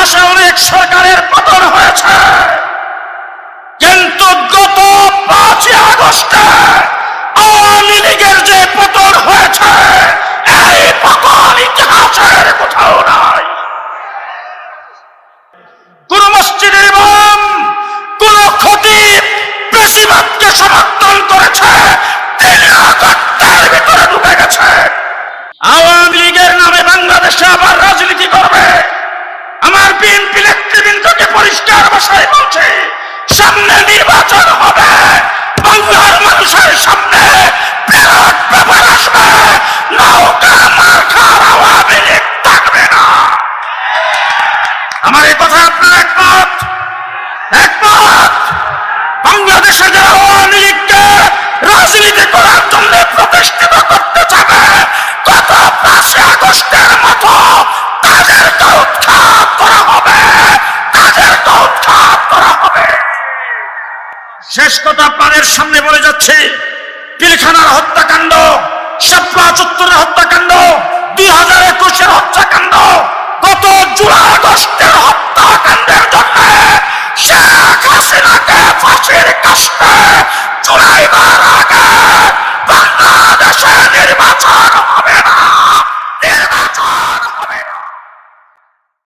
বাংলাদেশে অনেক সরকারের পতন হয়েছে, কিন্তু গত 5ই আগস্টে আওয়ামী লীগের যে পতন হয়েছে, এই পতন ইতিহাসের কোথাও নাই। কোন মসজিদের ইমাম, কোন খতিব বেশিরভাগকে সমর্থন করেছে, তিনি গর্তের ভিতরে ঢুকে গেছে। আওয়ামী লীগের নামে বাংলাদেশে আবার রাজনীতি করবে। আমার বিএনপি নেতৃবৃন্দকে পরিষ্কার ভাষায় বলছে, সামনে নির্বাচন হবে, বাংলার মানুষের সামনে বিরাট ব্যাপার আসবে, নৌকা মার্কার আওয়ামী লীগ থাকবে না। আমার এই কথা আপনারা একমত? একমত? বাংলাদেশে যারা আওয়ামী লীগকে রাজনীতি করার জন্য প্রতিষ্ঠিত করতে চাবে, গত 5ই আগস্টের মতো তাদেরকে উৎখাত করা হবে, তাদেরকে উৎখাত করা হবে। শেষ কথা আপনাদের সামনে বলে যাচ্ছি, পিলখানার হত্যাকাণ্ড, শাপলা চত্বরের হত্যাকাণ্ড, 2021-এর হত্যাকাণ্ড, গত জুলাই আগস্টের হত্যাকাণ্ডের জন্য শেখ হাসিনাকে ফাঁসির কাস্টে ঝুলাইবার আগে বাংলাদেশে নির্বাচন